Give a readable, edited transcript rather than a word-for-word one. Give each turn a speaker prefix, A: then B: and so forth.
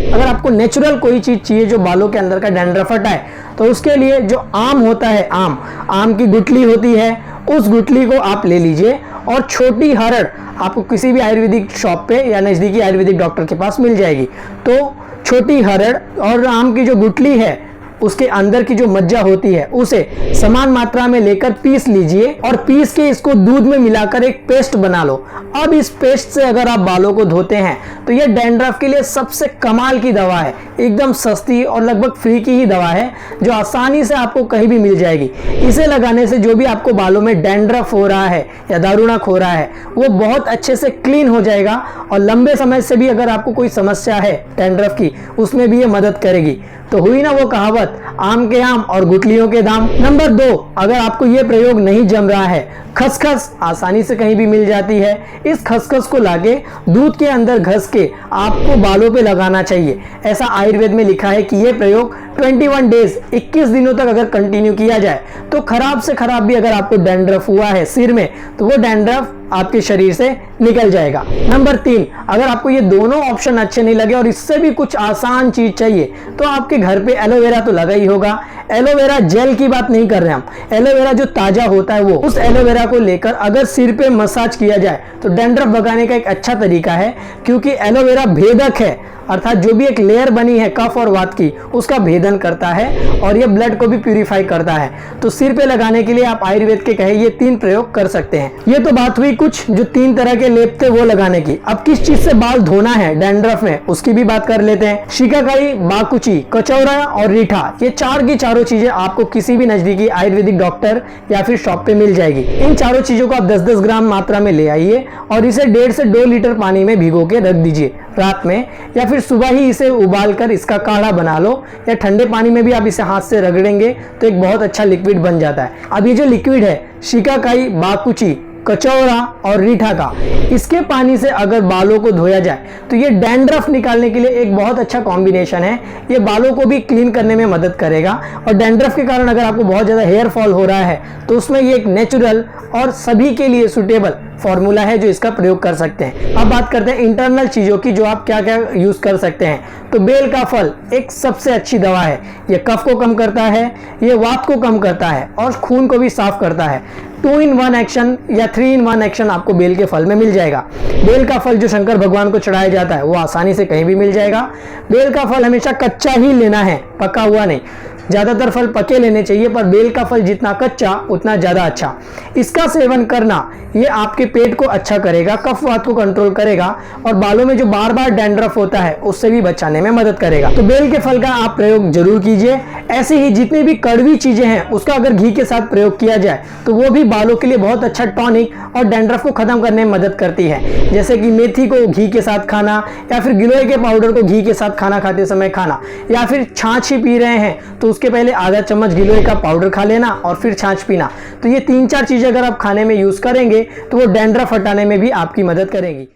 A: अगर आपको नेचुरल कोई चीज़ चाहिए जो बालों के अंदर का डैंड्रफ हटाए, तो उसके लिए जो आम होता है, आम की गुठली होती है, उस गुठली को आप ले लीजिए और छोटी हरड़ आपको किसी भी आयुर्वेदिक शॉप पे या नज़दीकी आयुर्वेदिक डॉक्टर के पास मिल जाएगी। तो छोटी हरड़ और आम की जो गुठली है उसके अंदर की जो मज्जा होती है उसे समान मात्रा में लेकर पीस लीजिए और पीस के इसको दूध में मिलाकर एक पेस्ट बना लो। अब इस पेस्ट से अगर आप बालों को धोते हैं तो यह डैंड्रफ के लिए सबसे कमाल की दवा है, एकदम सस्ती और लगभग फ्री की ही दवा है जो आसानी से आपको कहीं भी मिल जाएगी। इसे लगाने से जो भी आपको बालों में डैंड्रफ हो रहा है या दारुणक हो रहा है वो बहुत अच्छे से क्लीन हो जाएगा और लंबे समय से भी अगर आपको कोई समस्या है डैंड्रफ की उसमें भी ये मदद करेगी। तो हुई ना वो कहावत, आम के आम और गुठलियों के दाम। नंबर 2, अगर आपको ये प्रयोग नहीं जम रहा है, खसखस आसानी से कहीं भी मिल जाती है। इस खसखस को लाके दूध के अंदर घस के आपको बालों पे लगाना चाहिए। ऐसा आयुर्वेद में लिखा है कि ये प्रयोग 21 डेज 21 दिनों तक अगर कंटिन्यू किया जाए तो खराब से खराब भी अगर आपको डैंड्रफ हुआ है सिर में तो वो डैंड्रफ आपके शरीर से निकल जाएगा। नंबर 3, अगर आपको ये दोनों ऑप्शन अच्छे नहीं लगे और इससे भी कुछ आसान चीज चाहिए तो आपके घर पे एलोवेरा तो लगा ही होगा। एलोवेरा जेल की बात नहीं कर रहे हम, एलोवेरा जो ताजा होता है वो, उस एलोवेरा को लेकर अगर सिर पे मसाज किया जाए तो डैंड्रफ भगाने का एक अच्छा तरीका है, क्योंकि एलोवेरा भेदक है, अर्थात जो भी एक लेयर बनी है कफ और वात की उसका भेदन करता है और ये ब्लड को भी प्यूरिफाई करता है। तो सिर पे लगाने के लिए आप आयुर्वेद के कहे ये 3 प्रयोग कर सकते हैं। ये तो बात हुई कुछ जो 3 तरह के लेप थे वो लगाने की। अब किस चीज से बाल धोना है डैंड्रफ में उसकी भी बात कर लेते हैं। शिकाकाई, बाकुची, कचौरा और रीठा, ये 4 की चारों चीजें आपको किसी भी नजदीकी आयुर्वेदिक डॉक्टर या फिर शॉप पे मिल जाएगी। इन चारों चीजों को आप 10-10 ग्राम मात्रा में ले आइए और इसे 1.5 से 2 लीटर पानी में भिगो के रख दीजिए रात में, या फिर सुबह ही इसे उबालकर इसका काढ़ा बना लो, या ठंडे पानी में भी आप इसे हाथ से रगड़ेंगे तो एक बहुत अच्छा लिक्विड बन जाता है। अब ये जो लिक्विड है शिकाकाई, बाकुची, कचौरा और रीठा का, इसके पानी से अगर बालों को धोया जाए तो ये डैंड्रफ निकालने के लिए एक बहुत अच्छा कॉम्बिनेशन है। ये बालों को भी क्लीन करने में मदद करेगा और डैंड्रफ के कारण अगर आपको बहुत ज़्यादा हेयर फॉल हो रहा है तो उसमें ये एक नेचुरल और सभी के लिए सूटेबल फॉर्मूला है जो इसका प्रयोग कर सकते हैं। अब बात करते हैं इंटरनल चीज़ों की जो आप क्या क्या यूज़ कर सकते हैं। तो बेल का फल एक सबसे अच्छी दवा है, ये कफ को कम करता है, ये वात को कम करता है और खून को भी साफ करता है। 2 in 1 एक्शन या 3 in 1 एक्शन आपको बेल के फल में मिल जाएगा। बेल का फल जो शंकर भगवान को चढ़ाया जाता है वो आसानी से कहीं भी मिल जाएगा। बेल का फल हमेशा कच्चा ही लेना है, पका हुआ नहीं। ज़्यादातर फल पके लेने चाहिए पर बेल का फल जितना कच्चा उतना ज़्यादा अच्छा। इसका सेवन करना ये आपके पेट को अच्छा करेगा, कफ वात को कंट्रोल करेगा और बालों में जो बार बार डैंड्रफ होता है उससे भी बचाने में मदद करेगा। तो बेल के फल का आप प्रयोग जरूर कीजिए। ऐसे ही जितनी भी कड़वी चीज़ें हैं उसका अगर घी के साथ प्रयोग किया जाए तो वो भी बालों के लिए बहुत अच्छा टॉनिक और डैंड्रफ को खत्म करने में मदद करती है। जैसे कि मेथी को घी के साथ खाना, या फिर गिलोय के पाउडर को घी के साथ खाना खाते समय खाना, या फिर छाछ ही पी रहे हैं तो उसके पहले आधा चम्मच गिलोय का पाउडर खा लेना और फिर छाछ पीना। तो ये 3-4 चीजें अगर आप खाने में यूज करेंगे तो वो डैंड्रफ हटाने में भी आपकी मदद करेगी।